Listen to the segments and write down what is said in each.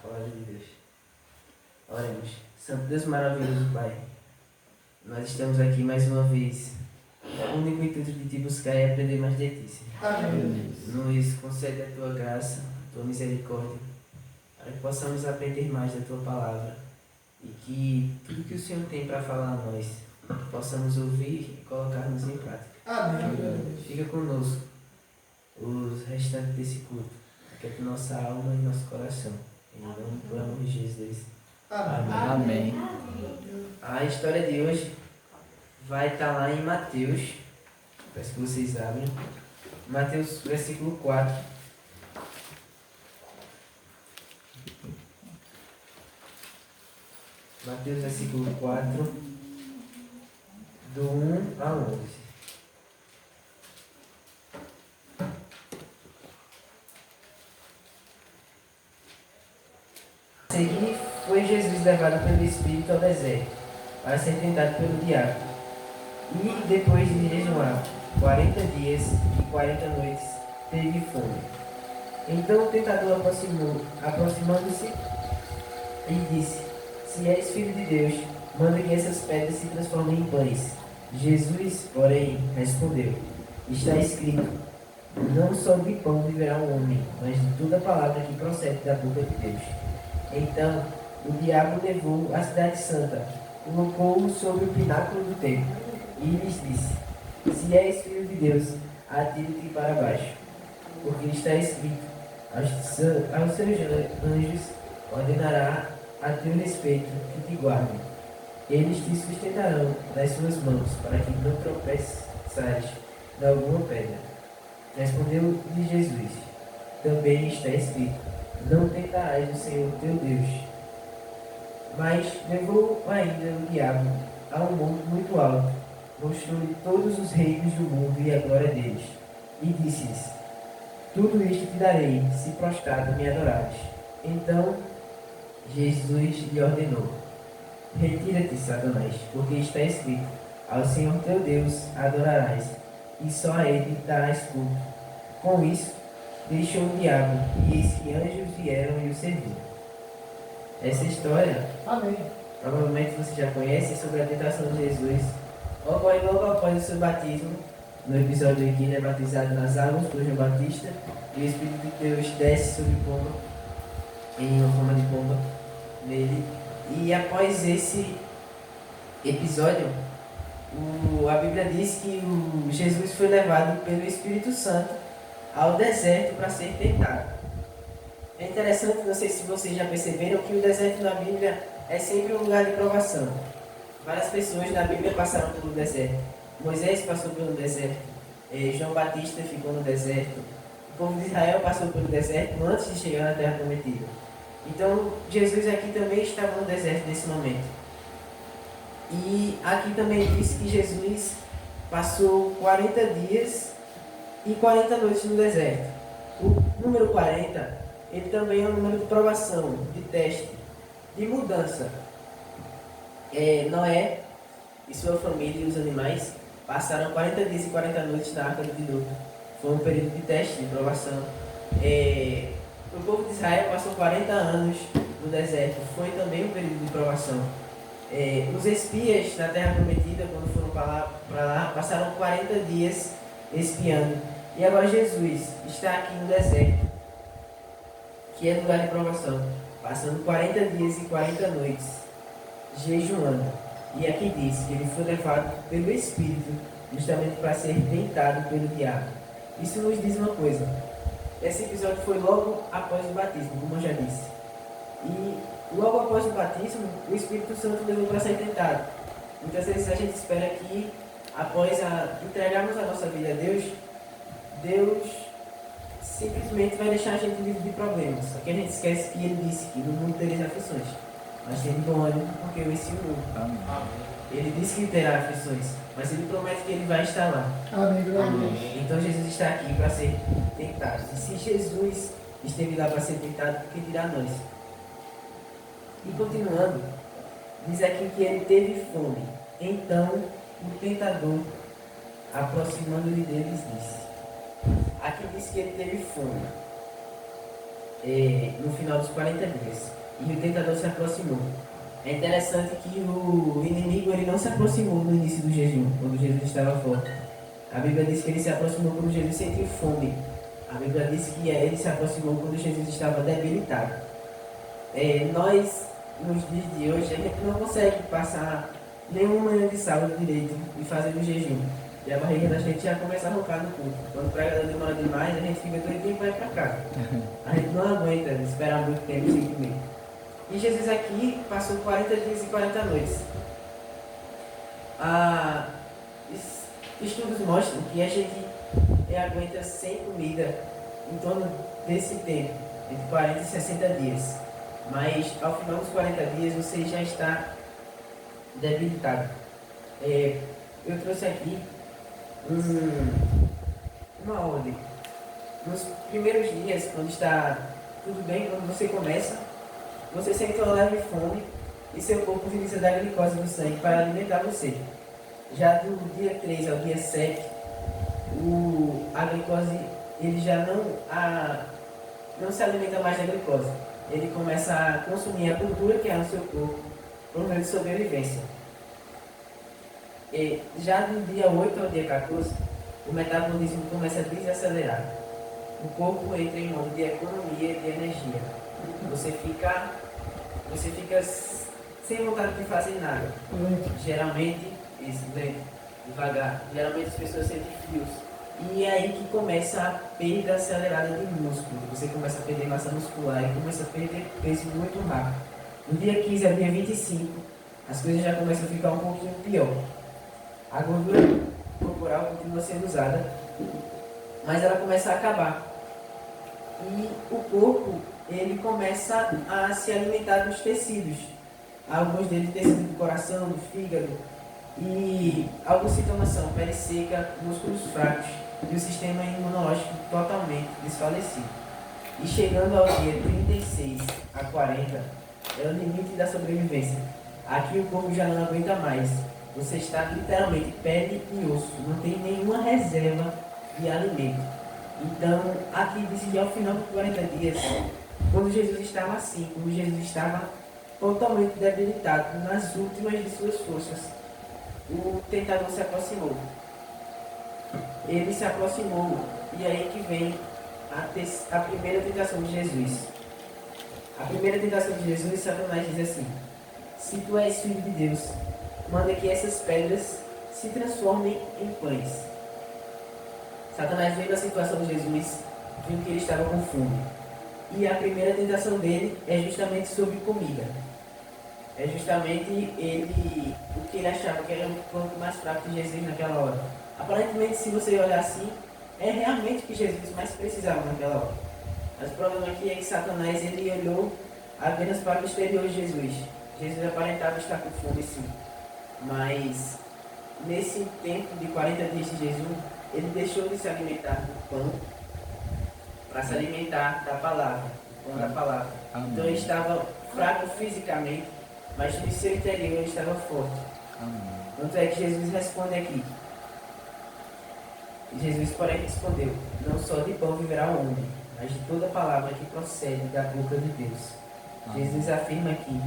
Glória a Deus. Oremos. Santo Deus maravilhoso, Pai. Nós estamos aqui mais uma vez. O único intuito de te buscar é aprender mais de ti, Senhor. Amém. Nos concede a tua graça, a tua misericórdia, para que possamos aprender mais da tua palavra e que tudo que o Senhor tem para falar a nós, possamos ouvir e colocarmos em prática. Amém. Fica conosco os restantes desse culto. Aquieta nossa alma e nosso coração. Em nome do amor de Jesus. Amém. A história de hoje vai estar lá em Mateus. Peço que vocês abrem. Mateus, versículo 4. Mateus, versículo 4, do 1 a 11. A seguir, foi Jesus levado pelo Espírito ao deserto, para ser tentado pelo diabo. E, depois de jejuar 40 dias e 40 noites, teve fome. Então o tentador aproximando-se, e disse: Se és filho de Deus, manda que essas pedras se transformem em pães. Jesus, porém, respondeu: Está escrito: Não só de pão viverá o homem, mas de toda palavra que procede da boca de Deus. Então o diabo levou a cidade santa, colocou-o sobre o pináculo do templo, e lhes disse: Se és filho de Deus, atire-te para baixo, porque está escrito: aos seus anjos ordenará a teu respeito que te guardem. Eles te sustentarão nas suas mãos, para que não tropeçares de alguma pedra. Respondeu-lhe Jesus: Também está escrito: Não tentarás o Senhor teu Deus. Mas levou ainda o diabo a um monte muito alto, mostrou-lhe todos os reinos do mundo e a glória deles, e disse-lhes: Tudo isto te darei, se prostrado me adorares. Então Jesus lhe ordenou: Retira-te, Satanás, porque está escrito: Ao Senhor teu Deus adorarás, e só a ele darás culto. Com isso, deixou o diabo, e eis que anjos vieram e o serviram. Essa história, Amém. provavelmente você já conhece, sobre a tentação de Jesus. Ocorre logo após o seu batismo, no episódio em que ele é batizado nas águas por João Batista, e o Espírito de Deus desce sobre pomba, em uma forma de pomba, nele. E após esse episódio, a Bíblia diz que Jesus foi levado pelo Espírito Santo ao deserto para ser tentado. É interessante, não sei se vocês já perceberam, que o deserto na Bíblia é sempre um lugar de provação. Várias pessoas na Bíblia passaram pelo deserto. Moisés passou pelo deserto, João Batista ficou no deserto, o povo de Israel passou pelo deserto antes de chegar na Terra Prometida. Então, Jesus aqui também estava no deserto nesse momento. E aqui também diz que Jesus passou 40 dias e 40 noites no deserto. O número 40, ele também é um número de provação, de teste, de mudança. Noé e sua família e os animais passaram 40 dias e 40 noites na Arca de Noé. Foi um período de teste, de provação. O povo de Israel passou 40 anos no deserto, foi também um período de provação. Os espias na Terra Prometida, quando foram para lá, passaram 40 dias espiando. E agora Jesus está aqui no deserto, que é lugar de provação, passando 40 dias e 40 noites, jejuando. E aqui diz que ele foi levado pelo Espírito, justamente para ser tentado pelo diabo. Isso nos diz uma coisa. Esse episódio foi logo após o batismo, como eu já disse. E logo após o batismo, o Espírito Santo levou para ser tentado. Muitas vezes a gente espera que, após entregarmos a nossa vida a Deus, Deus simplesmente vai deixar a gente livre de problemas. Só que a gente esquece que Ele disse que no mundo tereis aflições, mas tem bom ânimo porque eu venci o mundo. Amém. Ele disse que terá aflições, mas Ele promete que Ele vai estar lá. Amém. Então Jesus está aqui para ser tentado. E se Jesus esteve lá para ser tentado, o que dirá nós? E continuando, diz aqui que ele teve fome. Então o tentador, aproximando-lhe deles, disse. Aqui diz que ele teve fome. no final dos 40 dias. E o tentador se aproximou. É interessante que o inimigo ele não se aproximou no início do jejum, quando Jesus estava forte. A Bíblia diz que ele se aproximou quando Jesus sentiu fome. A Bíblia diz que ele se aproximou quando Jesus estava debilitado. Nós, nos dias de hoje, a gente não consegue passar nenhuma manhã de sábado direito e fazer o jejum. E a barriga da gente já começa a roncar no culto. Quando o pregador demora demais, a gente fica doidinho para ir para casa. A gente não aguenta esperar muito tempo sem comer. E Jesus aqui passou 40 dias e 40 noites. Estudos mostram que a gente aguenta sem comida em torno desse tempo, entre 40 e 60 dias. Mas ao final dos 40 dias você já está debilitado. Eu trouxe aqui uma ordem. Nos primeiros dias, quando está tudo bem, quando você começa, você sente uma leve fome e seu corpo utiliza da glicose do sangue para alimentar você. Já do dia 3 ao dia 7, a glicose ele já não se alimenta mais da glicose. Ele começa a consumir a gordura que há no seu corpo por meio de sobrevivência. Já do dia 8 ao dia 14, o metabolismo começa a desacelerar. O corpo entra em modo de economia e de energia. Você fica sem vontade de fazer nada. Geralmente, devagar. Geralmente as pessoas sentem frios. E é aí que começa a perda acelerada de músculo. Você começa a perder massa muscular e começa a perder peso muito rápido. No dia 15 ao dia 25, as coisas já começam a ficar um pouquinho pior. A gordura corporal continua sendo usada, mas ela começa a acabar. E o corpo, ele começa a se alimentar dos tecidos. Alguns deles tecidos do coração, do fígado. E alguns sintomas são pele seca, músculos fracos e o sistema imunológico totalmente desfalecido. E chegando ao dia 36 a 40, é o limite da sobrevivência. Aqui o corpo já não aguenta mais. Você está literalmente pele e osso, não tem nenhuma reserva de alimento. Então, aqui diz que ao final dos 40 dias, quando Jesus estava assim, quando Jesus estava totalmente debilitado, nas últimas de suas forças, o tentador se aproximou. Ele se aproximou, e aí que vem a primeira tentação de Jesus. A primeira tentação de Jesus, Satanás diz assim: se tu és filho de Deus, manda que essas pedras se transformem em pães. Satanás veio na situação de Jesus, viu que ele estava com fome. E a primeira tentação dele é justamente sobre comida. É justamente o que ele achava que era o ponto mais fraco de Jesus naquela hora. Aparentemente, se você olhar assim, é realmente o que Jesus mais precisava naquela hora. Mas o problema aqui é que Satanás ele olhou apenas para o exterior de Jesus. Jesus aparentava estar com fome, sim. Mas nesse tempo de 40 dias de jejum, ele deixou de se alimentar do pão para se alimentar da palavra, do pão da palavra. Amém. Então ele estava fraco fisicamente, mas no seu interior ele estava forte. Amém. Tanto é que Jesus responde aqui. Jesus, porém, respondeu: não só de pão viverá o homem, mas de toda palavra que procede da boca de Deus. Amém. Jesus afirma aqui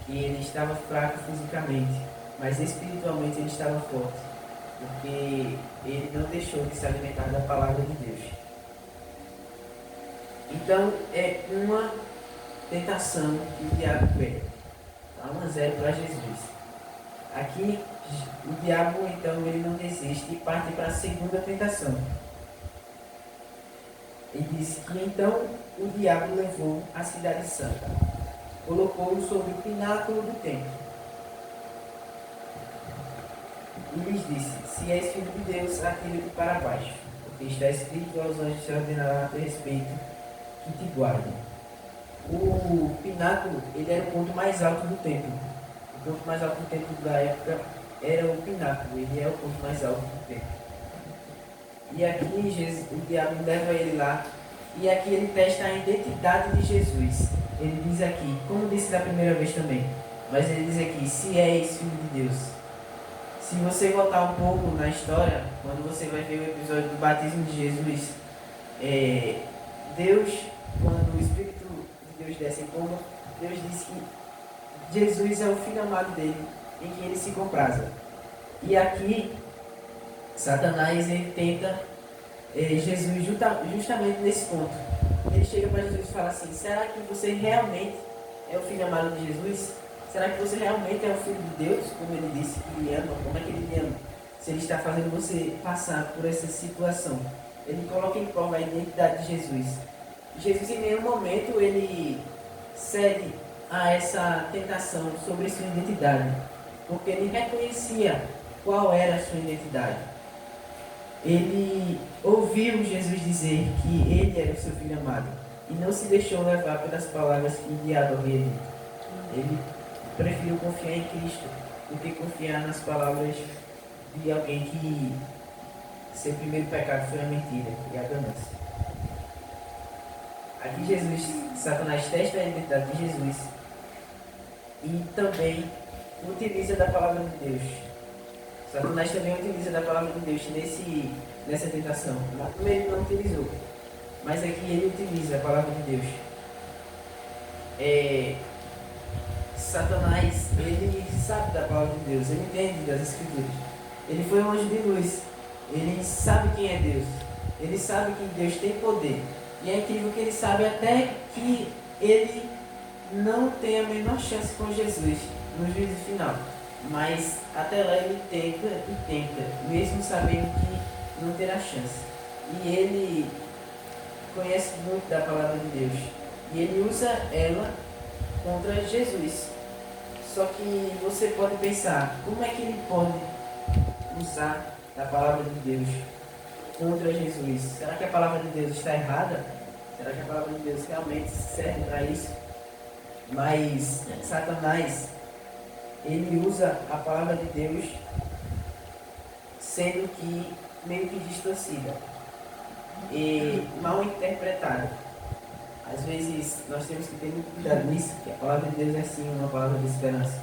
que ele estava fraco fisicamente, mas espiritualmente ele estava forte, porque ele não deixou de se alimentar da palavra de Deus. Então, é uma tentação que o diabo pega. 1-0 para Jesus. Aqui, o diabo, então, ele não desiste e parte para a segunda tentação. Ele diz que, então, o diabo levou a cidade santa, colocou-o sobre o pináculo do templo e lhes disse: se és filho de Deus, atira-te para baixo, porque está escrito: aos anjos se ordenará a teu respeito que te guardem. O pináculo, ele era o ponto mais alto do templo. O ponto mais alto do templo da época era o pináculo, ele é o ponto mais alto do templo. E aqui Jesus, o diabo leva ele lá, e aqui ele testa a identidade de Jesus. Ele diz aqui, como disse da primeira vez também, mas ele diz aqui: se és filho de Deus. Se você voltar um pouco na história, quando você vai ver o episódio do batismo de Jesus, Deus, quando o Espírito Deus dessem, como Deus disse que Jesus é o filho amado dele, em que ele se compraza. E aqui, Satanás ele tenta Jesus justamente nesse ponto. Ele chega para Jesus e fala assim: será que você realmente é o filho amado de Jesus? Será que você realmente é o filho de Deus, como ele disse que lhe ama? Como é que ele lhe ama? Se ele está fazendo você passar por essa situação. Ele coloca em prova a identidade de Jesus. Jesus em nenhum momento ele cede a essa tentação sobre sua identidade, porque ele reconhecia qual era a sua identidade. Ele ouviu Jesus dizer que ele era o seu filho amado e não se deixou levar pelas palavras que o diabo havia dito. Ele preferiu confiar em Cristo do que confiar nas palavras de alguém que seu primeiro pecado foi a mentira e a ganância. Aqui Satanás testa a identidade de Jesus e também utiliza da palavra de Deus. Satanás também utiliza da palavra de Deus nessa tentação. No primeiro ele não utilizou, mas aqui ele utiliza a palavra de Deus. Satanás, ele sabe da palavra de Deus, ele entende das Escrituras. Ele foi um anjo de luz, ele sabe quem é Deus, ele sabe que Deus tem poder. E é incrível que ele sabe até que ele não tem a menor chance com Jesus no juízo final. Mas até lá ele tenta, mesmo sabendo que não terá chance. E ele conhece muito da palavra de Deus. E ele usa ela contra Jesus. Só que você pode pensar, como é que ele pode usar a palavra de Deus contra Jesus? Será que a palavra de Deus está errada? Será que a palavra de Deus realmente serve para isso? Mas Satanás, ele usa a palavra de Deus sendo que meio que distorcida e mal interpretada. Às vezes nós temos que ter muito cuidado nisso, que a palavra de Deus é sim uma palavra de esperança.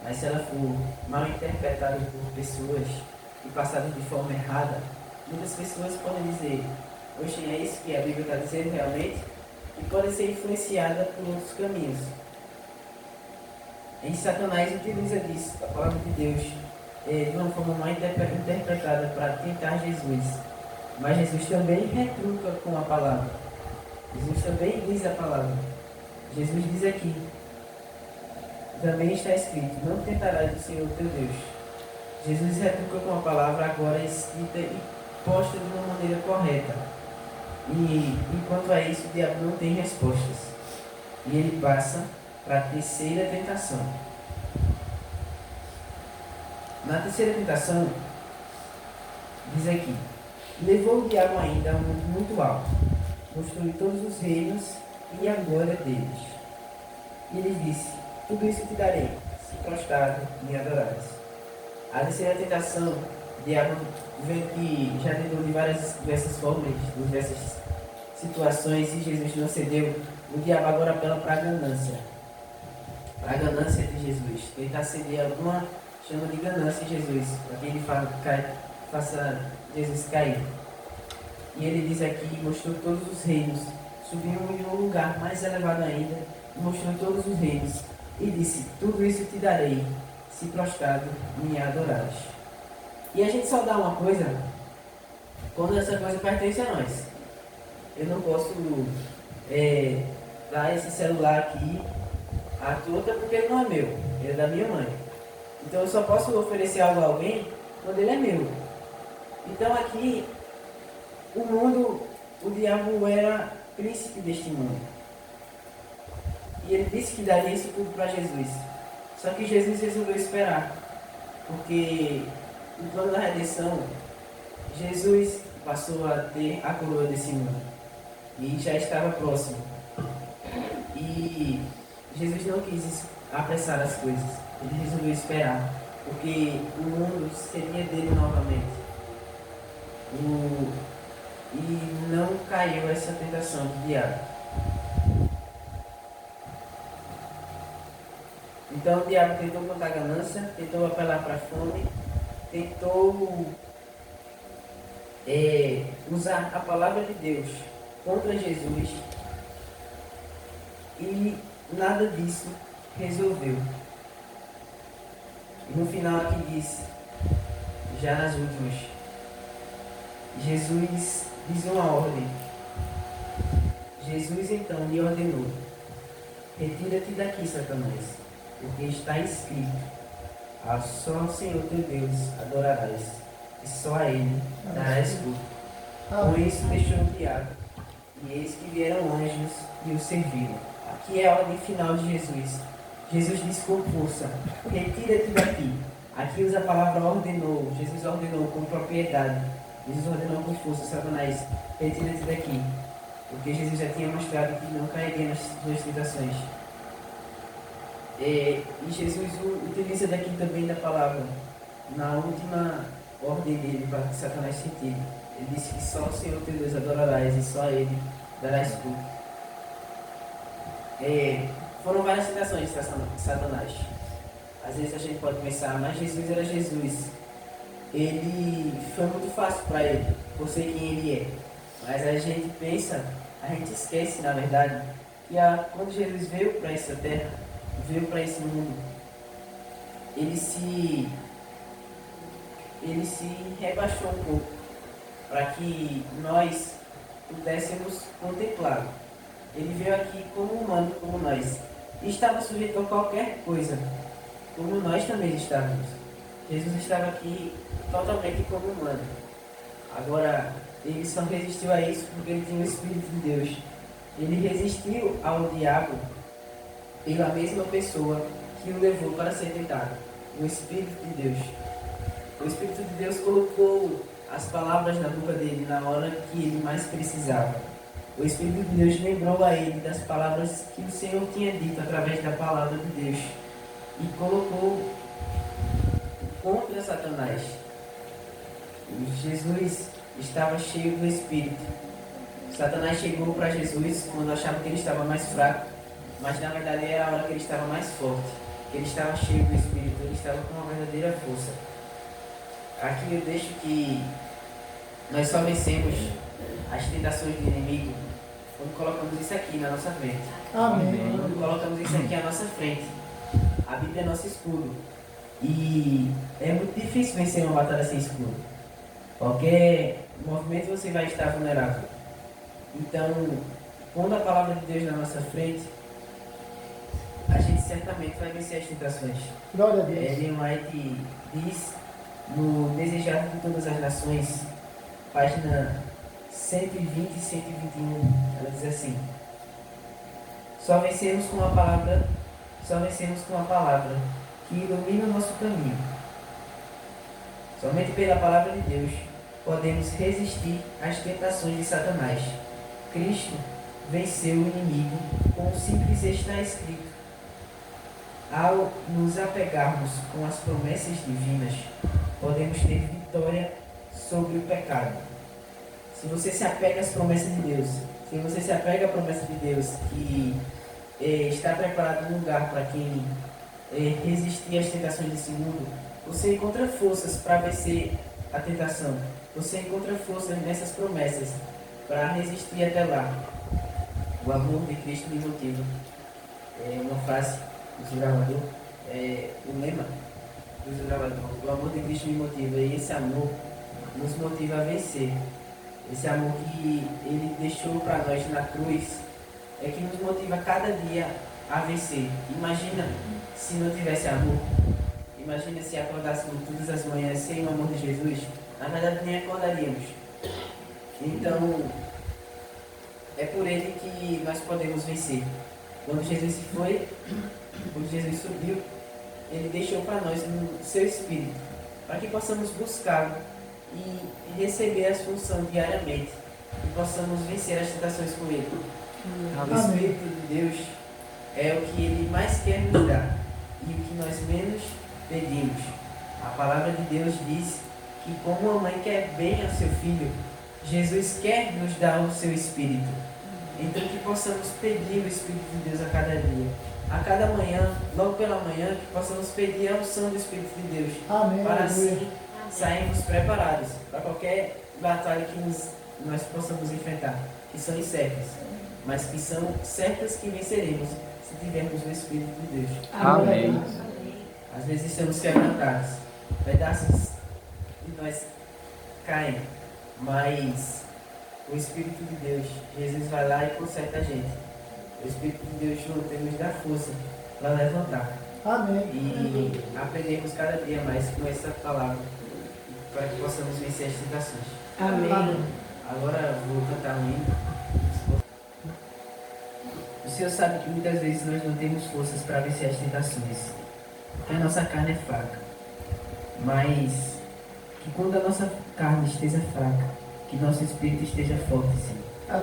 Mas se ela for mal interpretada por pessoas e passada de forma errada, muitas pessoas podem dizer: oxe, é isso que a Bíblia está dizendo realmente? E podem ser influenciadas por outros caminhos. E Satanás utiliza disso, a palavra de Deus, de uma forma mal interpretada para tentar Jesus. Mas Jesus também retruca com a palavra. Jesus também diz a palavra. Jesus diz aqui, também está escrito: não tentarás o Senhor teu Deus. Jesus retruca com a palavra agora escrita e posta de uma maneira correta. E enquanto a isso, o diabo não tem respostas. E ele passa para a terceira tentação. Na terceira tentação, diz aqui: levou o diabo ainda a um mundo muito alto, mostrou-lhe todos os reinos e a glória deles. E ele disse: tudo isso te darei, se prostrado me adorares. A terceira tentação, o diabo, vendo que já tentou de diversas formas, de diversas situações, e Jesus não cedeu, o diabo agora apela para a ganância. Para a ganância de Jesus. Tentar ceder alguma chama de ganância em Jesus, para que ele faça Jesus cair. E ele diz aqui: mostrou todos os reinos, subiu em um lugar mais elevado ainda, e mostrou todos os reinos, e disse: tudo isso te darei, se prostrado me adorares. E a gente só dá uma coisa quando essa coisa pertence a nós. Eu não posso dar esse celular aqui à torta porque ele não é meu, ele é da minha mãe. Então eu só posso oferecer algo a alguém quando ele é meu. Então aqui, o mundo, o diabo era príncipe deste mundo. E ele disse que daria isso tudo para Jesus. Só que Jesus resolveu esperar. Porque no plano da redenção, Jesus passou a ter a coroa desse mundo. E já estava próximo. E Jesus não quis apressar as coisas. Ele resolveu esperar. Porque o mundo seria dele novamente. E não caiu essa tentação do diabo. Então o diabo tentou contar a ganância, tentou apelar para a fome, tentou usar a palavra de Deus contra Jesus E nada disso resolveu. E no final aqui diz, já nas últimas, Jesus diz uma ordem. Jesus então lhe ordenou: retira-te daqui, Satanás, porque está escrito: a só o Senhor teu Deus adorarás, e só a Ele darás culto. Com isso deixou o diabo, e eis que vieram anjos e o serviram. Aqui é a ordem final de Jesus. Jesus disse com força: retira-te daqui. Aqui usa a palavra ordenou. Jesus ordenou com propriedade. Jesus ordenou com força: Satanás, retira-te daqui. Porque Jesus já tinha mostrado que não cairia nas duas tentações. E Jesus utiliza daqui também da palavra, na última ordem dele, para que Satanás se retire. Ele disse que só o Senhor teu Deus adorarás e só a Ele darás culto. Foram várias tentações de Satanás. Às vezes a gente pode pensar, mas Jesus era Jesus. Ele foi muito fácil para ele, por ser quem ele é. Mas a gente pensa, a gente esquece, na verdade, que quando Jesus veio para essa terra, veio para esse mundo, ele se rebaixou um pouco para que nós pudéssemos contemplá-lo. Ele veio aqui como humano, como nós, e estava sujeito a qualquer coisa, como nós também estávamos. Jesus estava aqui totalmente como humano. Agora, ele só resistiu a isso porque ele tinha o Espírito de Deus. Ele resistiu ao diabo pela mesma pessoa que o levou para ser tentado, o Espírito de Deus. O Espírito de Deus colocou as palavras na boca dele na hora que ele mais precisava. O Espírito de Deus lembrou a ele das palavras que o Senhor tinha dito através da palavra de Deus e colocou contra Satanás. Jesus estava cheio do Espírito. Satanás chegou para Jesus quando achava que ele estava mais fraco, mas na verdade era a hora que ele estava mais forte, que ele estava cheio do Espírito, ele estava com uma verdadeira força. Aqui eu deixo que nós só vencemos as tentações do inimigo quando colocamos isso aqui na nossa frente. Amém. Quando colocamos isso aqui à nossa frente. A Bíblia é nosso escudo. E é muito difícil vencer uma batalha sem escudo. Qualquer movimento você vai estar vulnerável. Então, quando a palavra de Deus na nossa frente, a gente certamente vai vencer as tentações. Glória a Deus. Ellen White diz no Desejado de Todas as Nações, página 120 e 121, ela diz assim: só vencemos com a palavra que ilumina o nosso caminho. Somente pela palavra de Deus podemos resistir às tentações de Satanás. Cristo venceu o inimigo com o simples está escrito. Ao nos apegarmos com as promessas divinas, podemos ter vitória sobre o pecado. Se você se apega às promessas de Deus, se você se apega à promessa de Deus que está preparado um lugar para quem resistir às tentações desse mundo, você encontra forças para vencer a tentação. Você encontra forças nessas promessas para resistir até lá. O amor de Cristo me motiva. É uma frase do gravador, o lema do gravador. O amor de Cristo me motiva, e esse amor nos motiva a vencer. Esse amor que Ele deixou para nós na cruz é que nos motiva cada dia a vencer. Imagina se não tivesse amor. Imagina se acordássemos todas as manhãs sem o amor de Jesus. Na verdade, nem acordaríamos. Então, é por Ele que nós podemos vencer. Quando Jesus se foi, quando Jesus subiu, Ele deixou para nós o seu Espírito, para que possamos buscá-lo e receber a função diariamente, e possamos vencer as tentações com Ele. O Espírito de Deus é o que Ele mais quer nos dar e o que nós menos pedimos. A palavra de Deus diz que, como a mãe quer bem ao seu filho, Jesus quer nos dar o seu Espírito. Então, que possamos pedir o Espírito de Deus a cada dia, a cada manhã, logo pela manhã, que possamos pedir a unção do Espírito de Deus. Amém. Para assim sairmos preparados para qualquer batalha que nós possamos enfrentar, que são incertas. mas que são certas que venceremos se tivermos o Espírito de Deus. Amém. Às vezes estamos quebrantados, pedaços de nós caem, mas o Espírito de Deus, Jesus vai lá e conserta a gente. O Espírito de Deus junto, ele nos dá força para levantar. Amém. E aprendemos cada dia mais com essa palavra, para que possamos vencer as tentações. Amém. Agora vou cantar um hino. O Senhor sabe que muitas vezes nós não temos forças para vencer as tentações, porque a nossa carne é fraca. Mas que quando a nossa carne esteja fraca, que nosso espírito esteja forte, Senhor.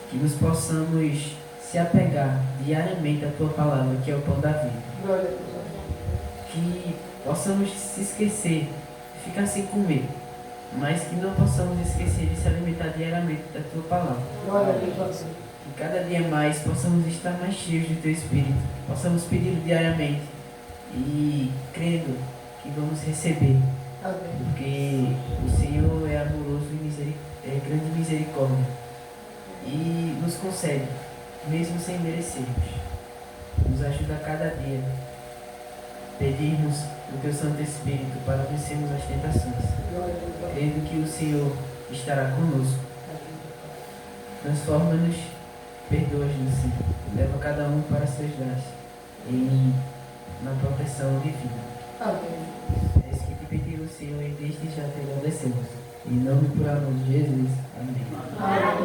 Que nos possamos se apegar diariamente à Tua palavra, que é o pão da vida. Que possamos se esquecer de ficar sem comer, mas que não possamos esquecer de se alimentar diariamente da Tua palavra. Que cada dia mais possamos estar mais cheios do Teu Espírito, possamos pedi-lo diariamente e crendo que vamos receber, porque o Senhor é amoroso e é grande misericórdia e nos concede, mesmo sem merecermos. Nos ajuda a cada dia pedirmos o Teu Santo Espírito para vencermos as tentações, crendo que o Senhor estará conosco. Transforma-nos, perdoa-nos, Senhor. Leva cada um para seus lares e na proteção divina. É isso que te pedimos, Senhor, e desde já te agradecemos. Em nome e por amor de Jesus. Amém.